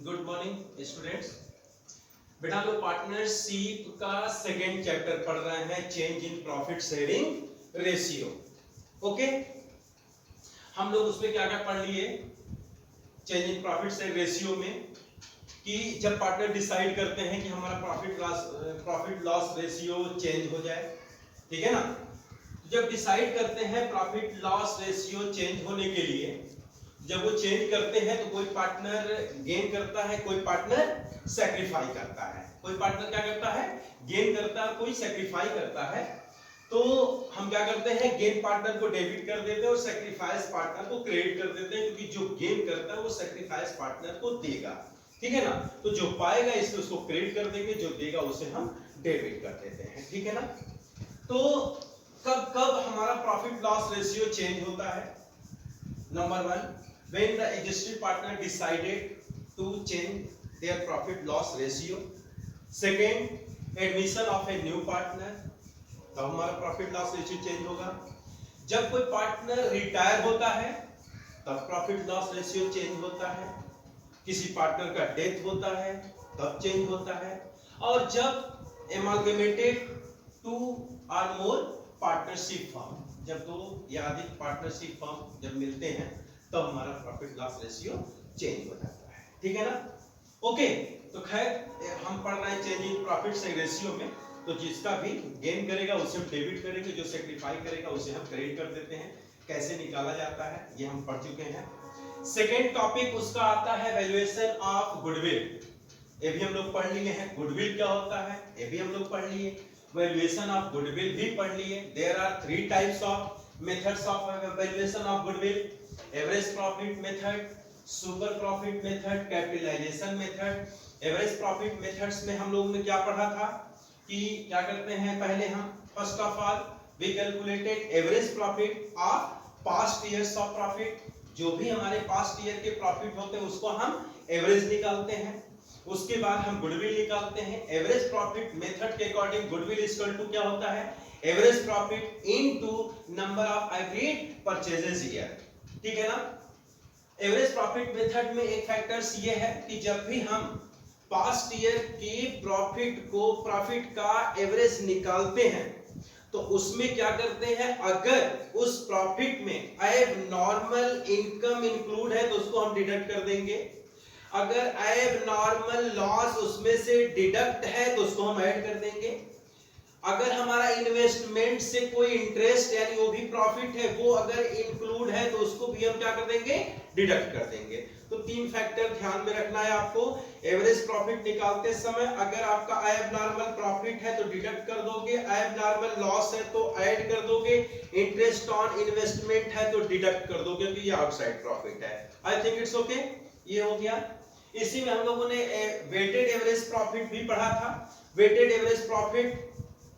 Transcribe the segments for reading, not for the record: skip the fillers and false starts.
Good morning students. बेटा लोग partnership का सेकेंड चैप्टर पढ़ रहे हैं, change in profit sharing ratio. Okay, हम लोग उसमें क्या क्या पढ़ लिए change in profit sharing ratio में कि जब पार्टनर डिसाइड करते हैं कि हमारा प्रॉफिट लॉस रेशियो चेंज हो जाए, ठीक है ना। जब डिसाइड करते हैं प्रॉफिट लॉस रेशियो चेंज होने के लिए, जब वो चेंज करते हैं तो कोई पार्टनर गेन करता है, कोई पार्टनर सैक्रिफाई करता है। कोई पार्टनर क्या करता है, गेन करता है, कोई सैक्रिफाई करता है। तो हम क्या करते हैं, गेन पार्टनर को डेबिट कर देते हैं और सैक्रिफाइस पार्टनर को क्रेडिट कर देते हैं, क्योंकि जो गेन करता है वो सैक्रिफाइस पार्टनर को देगा, ठीक है ना। तो जो पाएगा इसमें उसको क्रेडिट कर देंगे, जो देगा उसे हम डेबिट कर देते हैं, ठीक है ना। तो कब कब हमारा प्रॉफिट लॉस रेशियो चेंज होता है? Number one, when the existing partner decided to change their profit loss ratio. Second, admission of a new partner, तब हमारा प्रॉफिट लॉस रेशियो चेंज होगा। जब कोई पार्टनर रिटायर होता है तब प्रॉफिट लॉस रेशियो चेंज होता है। किसी पार्टनर का डेथ होता है तब चेंज होता है। और जब एमालगमेटेड टू और मोर पार्टनरशिप फर्म, जब दो या अधिक पार्टनरशिप फर्म जब मिलते हैं तो हमारा प्रॉफिट लॉस रेशियो चेंज हो जाता है, ठीक है ना। ओके, तो खैर हम पढ़ रहे हैं change in profit sharing ratio में। तो जिसका भी गेन करेगा उसे हम डेबिट करेंगे, जो सेक्रीफाई करेगा उसे हम क्रेडिट कर देते हैं। कैसे निकाला जाता है ये हम पढ़ चुके हैं। सेकेंड टॉपिक उसका आता है वैल्यूएशन ऑफ गुडविल। ये भी हम लोग पढ़ लिए हैं। गुडविल क्या होता है ये भी हम लोग पढ़ लिए। वैल्यूएशन ऑफ गुडविल भी पढ़ लिए। There are 3 types of methods of valuation of goodwill: average profit method, super profit method, capitalization method. Average profit methods में हम लोगों ने क्या पढ़ा था कि क्या करते हैं, पहले हम first of all we calculated average profit of past years of profit. जो भी हमारे पास्ट ईयर के प्रॉफिट होते हैं उसको हम एवरेज निकालते हैं। उसके बाद हम गुडविल निकालते हैं। एवरेज प्रॉफिट मेथड के अकॉर्डिंग गुडविल इक्वल टू क्या होता है, average profit into number of agreed purchases year, ठीक है ना। एवरेज प्रॉफिट मेथड में एक फैक्टर्स ये है कि जब भी हम पास्ट ईयर की प्रॉफिट का एवरेज निकालते हैं तो उसमें क्या करते हैं, अगर उस प्रॉफिट में एबनॉर्मल इनकम इंक्लूड है तो उसको हम डिडक्ट कर देंगे। अगर एबनॉर्मल लॉस उसमें से डिडक्ट है तो उसको हम ऐड कर देंगे। अगर हमारा इन्वेस्टमेंट से कोई इंटरेस्ट यानी वो भी प्रॉफिट है वो अगर इंक्लूड है तो उसको भी हम क्या कर देंगे, डिडक्ट कर देंगे। तो 3 फैक्टर ध्यान में रखना है आपको। एवरेज प्रॉफिट निकालते समय अगर आपका एबनॉर्मल प्रॉफिट है तो डिडक्ट कर दोगे, एबनॉर्मल लॉस है तो ऐड कर दोगे, इंटरेस्ट ऑन इन्वेस्टमेंट है तो डिडक्ट कर दोगे, क्योंकि ये आउटसाइड प्रॉफिट है। आई थिंक इट्स ओके, ये हो गया। इसी में हम लोगों ने वेटेड एवरेज प्रॉफिट भी पढ़ा था। वेटेड एवरेज प्रॉफिट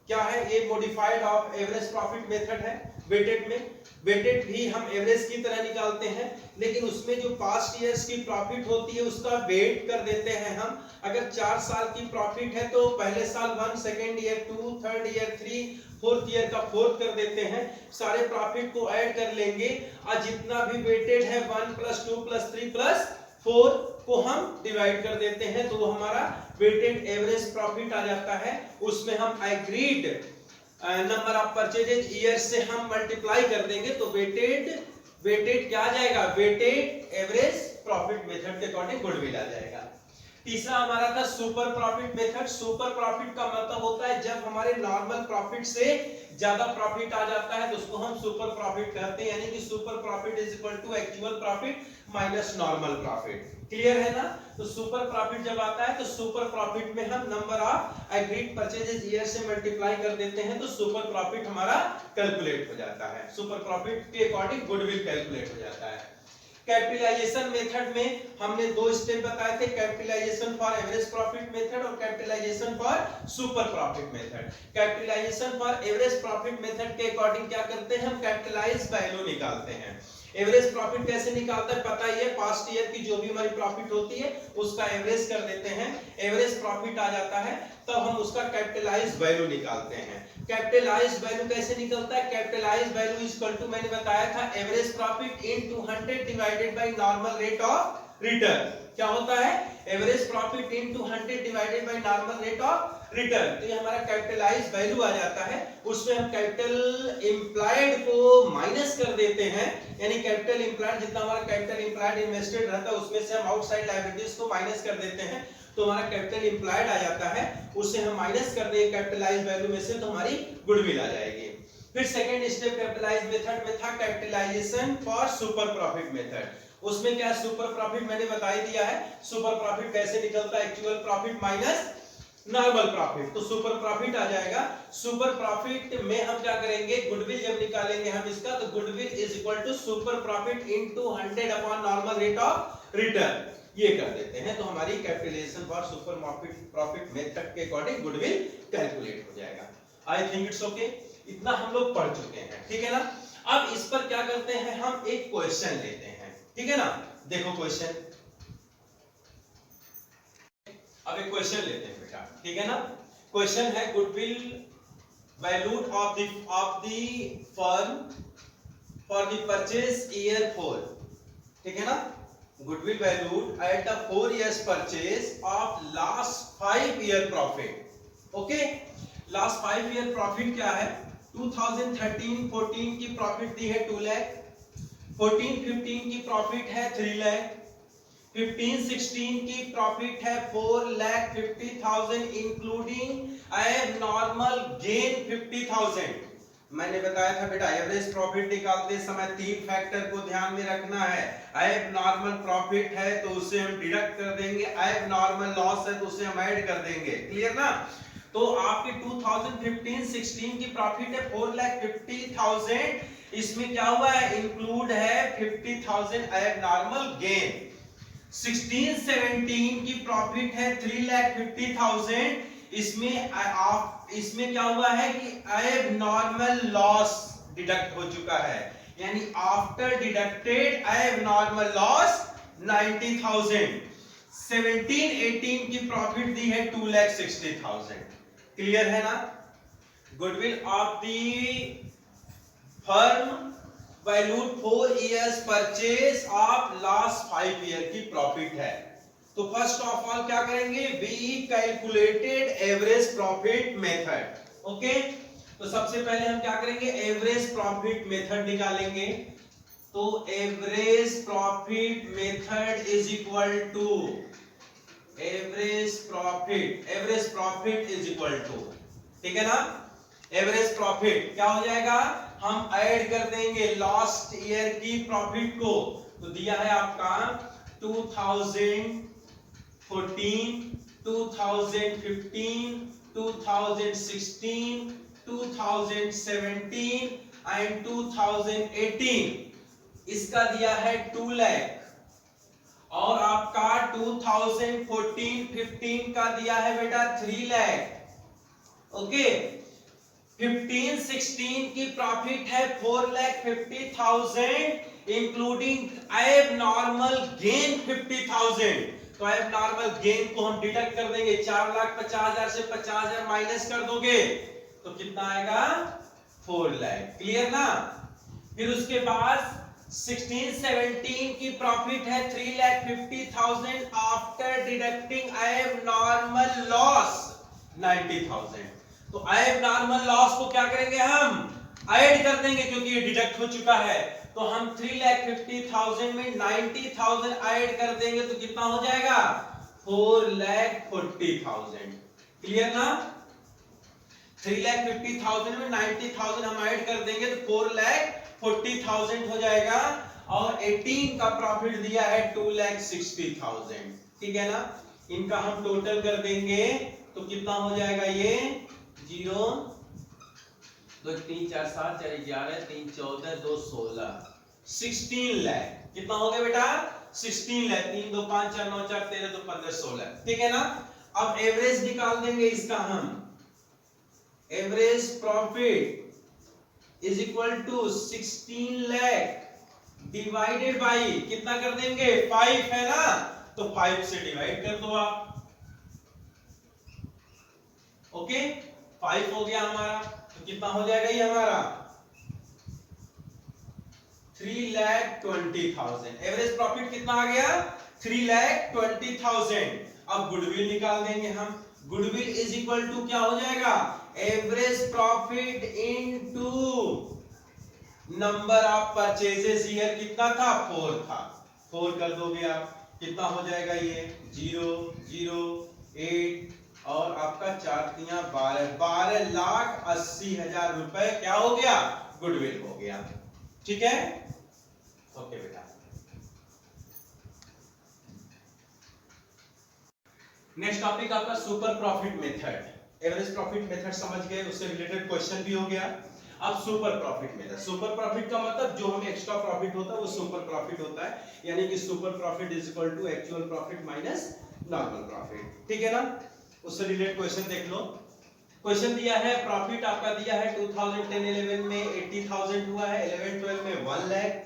क्या है, ये modified of average profit method है। वेटेड में वेटेड भी हम एवरेज की तरह निकालते हैं, लेकिन उसमें जो पास्ट ईयर्स की प्रॉफिट होती है उसका वेट कर देते हैं हम। अगर 4 साल की प्रॉफिट है तो पहले साल 1, second year 2, third year 3, fourth year का 4 कर देते हैं। सारे प्रॉफिट को ऐड कर लेंगे और जितना भी वेटेड है 1 + 2 + 3 + 4 को हम डिवाइड कर देते हैं, तो वो हमारा वेटेड एवरेज प्रॉफिट आ जाता है। उसमें हम agreed number of purchases year से हम मल्टीप्लाई कर देंगे तो वेटेड क्या आ जाएगा, वेटेड एवरेज प्रॉफिट मेथड के अकॉर्डिंग गुडविल आ जाएगा। तीसरा हमारा था super profit method. Super profit का मतलब होता है जब हमारे नॉर्मल प्रॉफिट से ज्यादा प्रॉफिट आ जाता है तो उसको हम सुपर प्रॉफिट कहते हैं, यानी कि super profit is equal to actual profit minus normal profit. Clear है ना। तो सुपर प्रॉफिट जब आता है तो सुपर प्रॉफिट में हम number of agreed purchases year से मल्टीप्लाई कर देते हैं तो सुपर प्रॉफिट हमारा कैलकुलेट हो जाता है। सुपर प्रॉफिट के अकॉर्डिंग गुडविल कैलकुलेट हो जाता है। कैपिटलाइजेशन मेथड में हमने 2 स्टेप बताए थे, capitalisation for average profit method और capitalisation for super profit method. Capitalisation for average profit method के अकॉर्डिंग क्या करते हैं, हम कैपिटलाइज वैल्यू निकालते हैं। एवरेज प्रॉफिट कैसे निकालते हैं पता ही है, पास्ट ईयर की जो भी हमारी प्रॉफिट होती है उसका एवरेज कर देते हैं, एवरेज प्रॉफिट आ जाता है, तब हम उसका कैपिटलाइज्ड वैल्यू निकालते हैं। कैपिटलाइज्ड वैल्यू कैसे निकलता है? Capitalized value is equal to, मैंने बताया था, average profit into 100 divided by normal rate of return. क्या होता है? Average profit into 100 divided by normal rate of return. तो ये हमारा कैपिटलाइज्ड वैल्यू आ जाता है, उसमें हम कैपिटल एम्प्लॉयड को माइनस कर देते हैं, यानी कैपिटल एम्प्लॉयड जितना हमारा कैपिटल एम्प्लॉयड इन्वेस्टेड रहता है उसमें से हम आउटसाइड लायबिलिटीज को माइनस कर देते हैं, तो हमारा कैपिटल एम्प्लॉयड आ जाता है, उससे हम माइनस कर देंगे कैपिटलाइज्ड वैल्यू में से, तो हमारी गुडविल आ जाएगी। फिर सेकंड स्टेप कैपिटलाइज्ड मेथड में था capitalization for super profit method. उसमें क्या सुपर प्रॉफिट मैंने बता ही दिया है, सुपर प्रॉफिट कैसे निकलता है, actual profit minus normal profit, तो सुपर प्रॉफिट आ जाएगा। सुपर प्रॉफिट में हम क्या करेंगे, गुडविल जब निकालेंगे हम इसका, तो goodwill is equal to super profit into 100 upon normal rate of return, ये कर देते हैं, तो हमारी capitalization for super profit method के अकॉर्डिंग गुडविल कैलकुलेट हो जाएगा। आई थिंक इट्स ओके, इतना हम लोग पढ़ चुके हैं, ठीक है ना। अब इस पर क्या करते हैं, हम एक क्वेश्चन लेते हैं, ठीक है ना। देखो क्वेश्चन, अब एक क्वेश्चन लेते हैं बेटा, ठीक है ना। क्वेश्चन है goodwill valued of the firm for the purchase year 4, ठीक है ना। Goodwill valued at the 4 years purchase of last 5 year profit. Okay, last 5 year profit क्या है, 2013-14 की प्रॉफिट दी है 2 लाख, 14-15 की प्रॉफिट है 3 लाख, 15-16 की प्रॉफिट है 4,50,000 इंक्लूडिंग एबनॉर्मल गेन 50,000। मैंने बताया था बेटा एवरेज प्रॉफिट निकालते समय 3 फैक्टर को ध्यान में रखना है। एबनॉर्मल प्रॉफिट है तो उसे हम डिडक्ट कर देंगे, एबनॉर्मल लॉस है तो उसे हम ऐड कर देंगे, क्लियर ना। तो आपकी 2015-16 की प्रॉफिट है 4,50,000, इसमें क्या हुआ है, इंक्लूड है 50,000 एबनॉर्मल गेन। 16-17 की प्रॉफिट है 3,50,000, इसमें क्या हुआ है कि एबनॉर्मल लॉस डिडक्ट हो चुका है, यानी आफ्टर डिडक्टेड एबनॉर्मल लॉस 90,000। 17-18 की प्रॉफिट दी है 2,60,000, क्लियर है ना। Goodwill of the firm valued 4 years purchase of last 5 year की प्रॉफिट है। तो फर्स्ट ऑफ ऑल क्या करेंगे, we calculated average profit method. Okay, तो सबसे पहले हम क्या करेंगे, एवरेज प्रॉफिट मेथड निकालेंगे। तो average profit method is equal to average profit is equal to, ठीक है ना। एवरेज प्रॉफिट क्या हो जाएगा, हम ऐड कर देंगे लास्ट ईयर की प्रॉफिट को। तो दिया है आपका 2014, 2015, 2016, 2017 एंड 2018, इसका दिया है 2 लाख, और आपका 2014-15 का दिया है बेटा 3 लाख। ओके, 15-16 की प्रॉफिट है 4,50,000 इंक्लूडिंग एबनॉर्मल गेन 50,000। तो एबनॉर्मल गेन को हम डिडक्ट कर देंगे, 4,50,000 से 50,000 माइनस कर दोगे तो कितना आएगा, 4 लाख, क्लियर ना। फिर उसके बाद 16-17 की प्रॉफिट है 3,50,000 आफ्टर डिडक्टिंग एबनॉर्मल लॉस 90,000। तो एबनॉर्मल लॉस को क्या करेंगे, हम ऐड कर देंगे क्योंकि ये डिडक्ट हो चुका है। तो हम 3,50,000 में 90,000 ऐड कर देंगे तो कितना हो जाएगा, 4,40,000, क्लियर ना। 3,50,000 में 90,000 हम ऐड कर देंगे तो 4,40,000 हो जाएगा, और 18 का प्रॉफिट दिया है 2,60,000, ठीक है ना। इनका हम टोटल कर देंगे तो कितना हो जाएगा, ये 0 2 3 4 7 4 11 3 14 2 16 16 लाख, कितना हो गया बेटा, 16 लाख। 3 2 5 4 9 4 13 2 15 16, ठीक है ना। अब एवरेज निकाल देंगे इसका हम, average profit is equal to 16 lakh divided by कितना कर देंगे 5 है ना, तो 5 से डिवाइड कर दो आप। ओके 5 हो गया हमारा, तो कितना हो जाएगा ये हमारा 3,20,000। एवरेज प्रॉफिट कितना आ गया 3,20,000। अब गुडविल निकाल देंगे हम। गुडविल इज इक्वल टू क्या हो जाएगा average profit into number of purchases year कितना था 4 था, 4 कर दोगे आप, कितना हो जाएगा ये 0 0 8 और आपका 4 तिया 12,80,000 रुपए क्या हो गया गुडविल हो गया। ठीक है ओके बेटा। नेक्स्ट टॉपिक आपका super profit method. Average profit method समझ गए, उससे रिलेटेड क्वेश्चन भी हो गया। अब super profit method, super profit का मतलब जो हमें एक्स्ट्रा प्रॉफिट होता है वो सुपर प्रॉफिट होता है, यानी कि super profit is equal to actual profit minus normal profit. ठीक है ना, उससे रिलेटेड क्वेश्चन देख लो। क्वेश्चन दिया है प्रॉफिट आपका दिया है 2010-11 में 80,000 हुआ है, 11-12 में 1 लाख,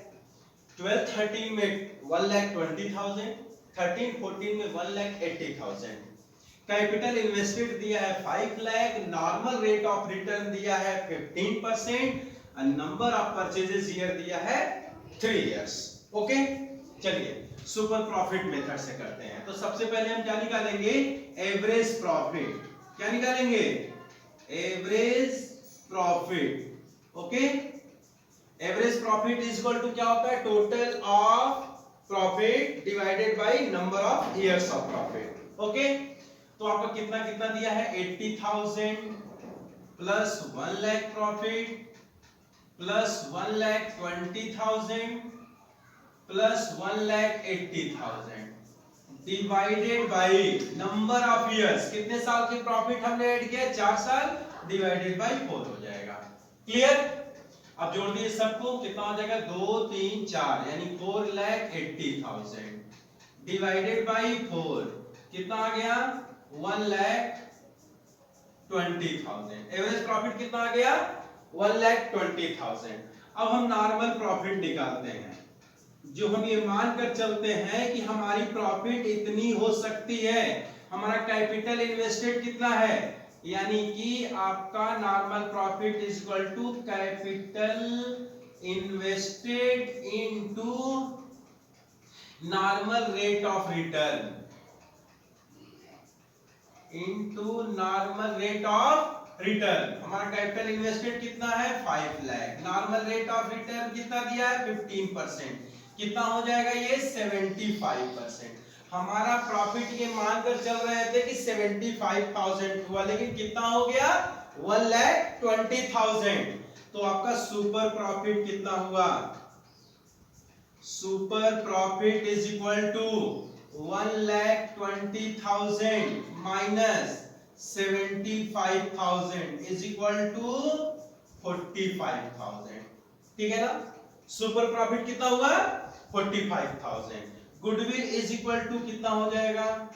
12-13 में 1,20,000, 13-14 में 1,80,000। कैपिटल इन्वेस्टेड दिया है 5 lakh, normal rate of return दिया है 15% और नंबर ऑफ परचेजेस ईयर दिया है 3 इयर्स। ओके चलिए सुपर प्रॉफिट मेथड से करते हैं। तो सबसे पहले हम क्या निकालेंगे एवरेज प्रॉफिट। क्या निकालेंगे average profit. Okay average profit is equal to क्या होता है total of profit divided by number of years of profit. Okay तो आपका कितना कितना दिया है 80,000 plus 1 lakh profit plus 1,20,000 plus 1,80,000 divided by number of years. कितने साल के प्रॉफिट हमने ऐड किया 4 साल, डिवाइडेड बाय 4 हो जाएगा। क्लियर। अब जोड़ दिए सबको, कितना हो जाएगा 2 3 4 यानी 4,80,000 डिवाइडेड बाय 4 कितना आ गया 1,20,000। एवरेज प्रॉफिट कितना आ गया 1,20,000। अब हम नॉर्मल प्रॉफिट निकालते हैं, जो हम ये मानकर चलते हैं कि हमारी प्रॉफिट इतनी हो सकती है। हमारा कैपिटल इन्वेस्टेड कितना है, यानी कि आपका normal profit is equal to capital invested into normal rate of return into normal rate of return. हमारा कैपिटल इन्वेस्टेड कितना है 5 lakh, normal rate of return कितना दिया है 15%, कितना हो जाएगा ये 75%। हमारा प्रॉफिट ये मानकर चल रहे थे कि 75,000 हुआ, लेकिन कितना हो गया 1,20,000। तो आपका सुपर प्रॉफिट कितना हुआ, super profit is equal to 1,20,000 minus 75,000 is equal to 45,000। ठीक है ना, सुपर प्रॉफिट कितना हुआ 45,000। गुडविल इज इक्वल टू कितना हो जाएगा,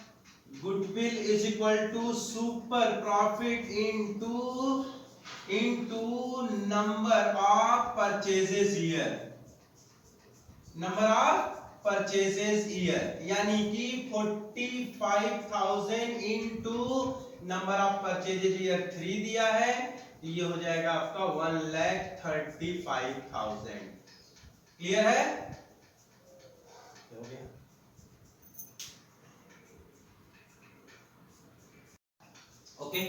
goodwill is equal to super profit into number of purchases year, number of purchases year, यानी कि 45,000 into number of purchases year 3 दिया है, ये हो जाएगा आपका 1,35,000। क्लियर है, हो गया। ओके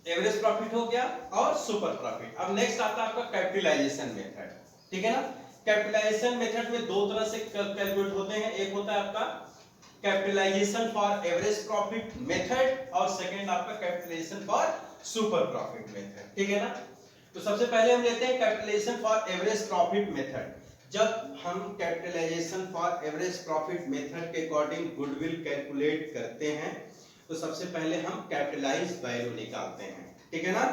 एवरेज प्रॉफिट हो गया और सुपर प्रॉफिट। अब नेक्स्ट आता है आपका कैपिटलाइजेशन मेथड। ठीक है ना, कैपिटलाइजेशन मेथड में दो तरह से कैलकुलेट होते हैं, एक होता है आपका capitalization for average profit method और सेकंड आपका capitalization for super profit method. ठीक है ना, तो सबसे पहले हम लेते हैं capitalization for average profit method. जब हम capitalization for average profit method के अकॉर्डिंग गुडविल कैलकुलेट करते हैं तो सबसे पहले हम कैपिटलाइज्ड वैल्यू निकालते हैं। ठीक है ना,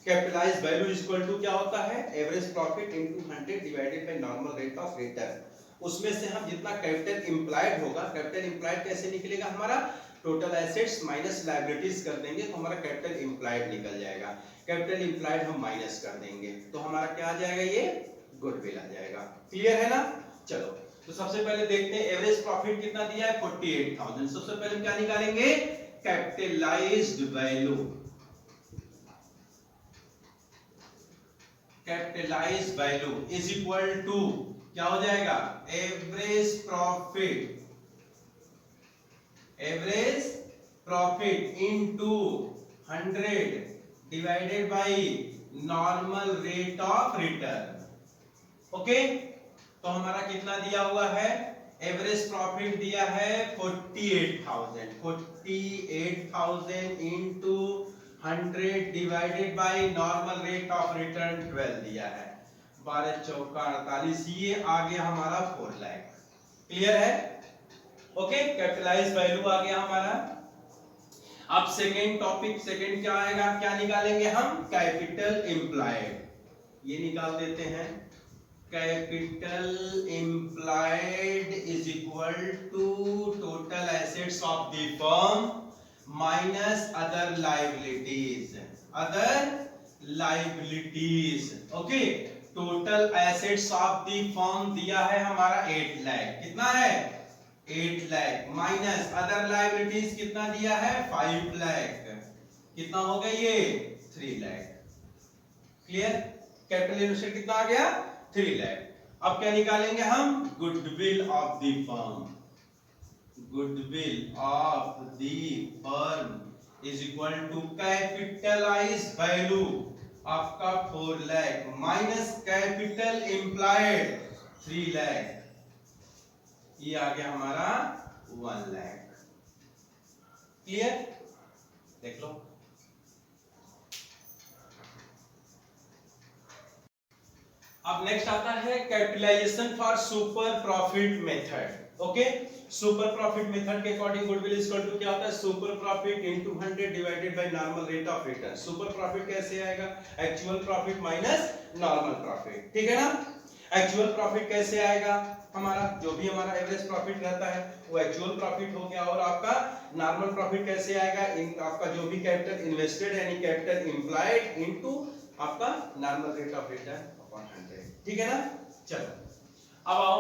capitalized value is equal to क्या होता है average profit into 100 divided by normal rate of return. उसमें से हम जितना कैपिटल इंप्लायड होगा, कैपिटल इंप्लायड कैसे निकलेगा हमारा टोटल एसेट्स माइनस लायबिलिटीज कर देंगे तो हमारा कैपिटल इंप्लायड निकल जाएगा। कैपिटल इंप्लायड हम माइनस कर देंगे तो हमारा क्या आ जाएगा ये गुडविल आ जाएगा। क्लियर है ना? चलो तो सबसे पहले देखते हैं एवरेज प्रॉफिट कितना दिया है 48,000। सबसे पहले हम क्या निकालेंगे? Capitalized value. Capitalized value is equal to क्या हो जाएगा? Average profit. Average profit into 100 divided by normal rate of return. Okay, तो हमारा कितना दिया हुआ है? एवरेज प्रॉफिट दिया है 48,000। 48,000 into 100 divided by normal rate of return 12 दिया है। 12 चौका 48, ये आ गया हमारा 4 लाख। क्लियर है? ओके, कैपिटलाइज्ड वैल्यू आ गया हमारा। अब सेकेंड टॉपिक, सेकेंड क्या आएगा? क्या निकालेंगे हम? Capital employed. ये निकाल देते हैं। Capital employed is equal to total assets of the firm minus other liabilities. Other liabilities. Okay, total assets of the firm दिया है हमारा 8 लाख। कितना है? 8 लाख माइनस अदर लायबिलिटीज कितना दिया है? 5 लाख। कितना हो गया ये? 3 लाख। क्लियर? कैपिटल इन्वेस्टमेंट कितना आ गया? 3 लाख। अब क्या निकालेंगे हम? Goodwill of the firm. Goodwill of the firm is equal to capitalized value आपका 4 lakh minus capital employed 3 lakh. ये आ गया हमारा 1 लाख। क्लियर? देख लो। अब नेक्स्ट आता है capitalisation for super profit method. Okay, super profit method के according goodwill is equal to क्या होता है? Super profit into 100 divided by normal rate of return. Super profit कैसे आएगा? Actual profit minus normal profit. ठीक है ना? एक्चुअल प्रॉफिट कैसे आएगा? हमारा जो भी हमारा एवरेज प्रॉफिट रहता है वो एक्चुअल प्रॉफिट हो गया। और आपका नॉर्मल प्रॉफिट कैसे आएगा? आपका जो भी कैपिटल इन्वेस्टेड यानी कैपिटल एम्प्लॉयड इनटू आपका normal rate of return upon 100। ठीक है ना? चलो अब आओ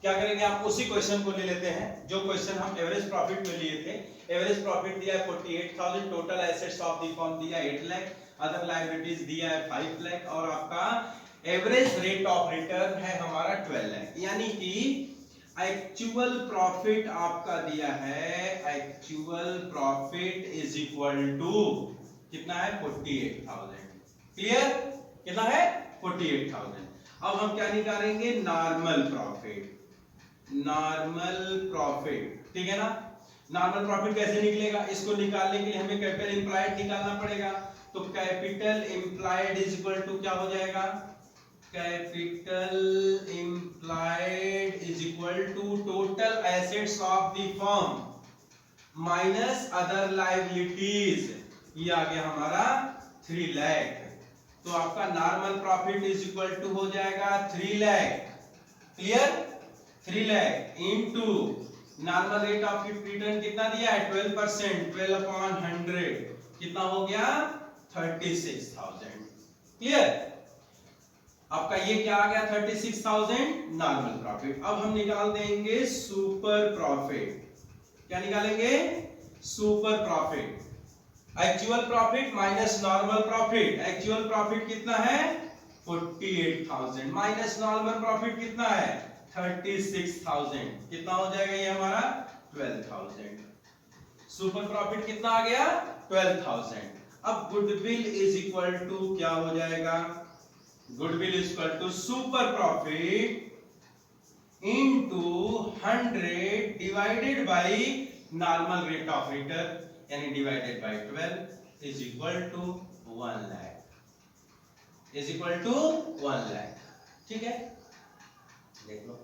क्या करेंगे? आप उसी क्वेश्चन को ले लेते हैं जो क्वेश्चन हम एवरेज प्रॉफिट में लिए थे। एवरेज प्रॉफिट दिया है 48,000, total assets of the firm दिया 8 लाख, अदर लायबिलिटीज दिया है 5 लाख और आपका एवरेज रेट ऑफ रिटर्न है हमारा 12 लाख। यानी कि एक्चुअल प्रॉफिट आपका दिया है, actual profit is equal to कितना है? 48,000। क्लियर? कितना है? 48,000। अब हम क्या निकालेंगे? Normal profit. नॉर्मल प्रॉफिट, ठीक है ना? नॉर्मल प्रॉफिट कैसे निकलेगा? इसको निकालने के लिए हमें कैपिटल एम्प्लॉयड निकालना पड़ेगा। तो capital employed is equal to क्या हो जाएगा? Capital employed is equal to total assets of the firm minus other liabilities. ये आ गया हमारा 3 लाख। तो आपका normal profit is equal to हो जाएगा 3 lakh. Clear? 3 lakh into normal rate of return कितना दिया है? 12%। 12 अपॉन 100 कितना हो गया? 36,000। क्लियर? आपका ये क्या आ गया? 36,000 नॉर्मल प्रॉफिट। अब हम निकाल देंगे सुपर प्रॉफिट। क्या निकालेंगे? Super profit. Actual profit minus normal profit. Actual profit कितना है? 48,000 माइनस नॉर्मल प्रॉफिट कितना है? 36,000। कितना हो जाएगा ये हमारा? 12,000। सुपर प्रॉफिट कितना आ गया? 12,000। अब गुडविल इज इक्वल टू क्या हो जाएगा? Goodwill is equal to super profit into 100 divided by normal rate of return यानी divided by 12 is equal to 1 lakh. Is equal to 1 lakh. ठीक है? देख लो।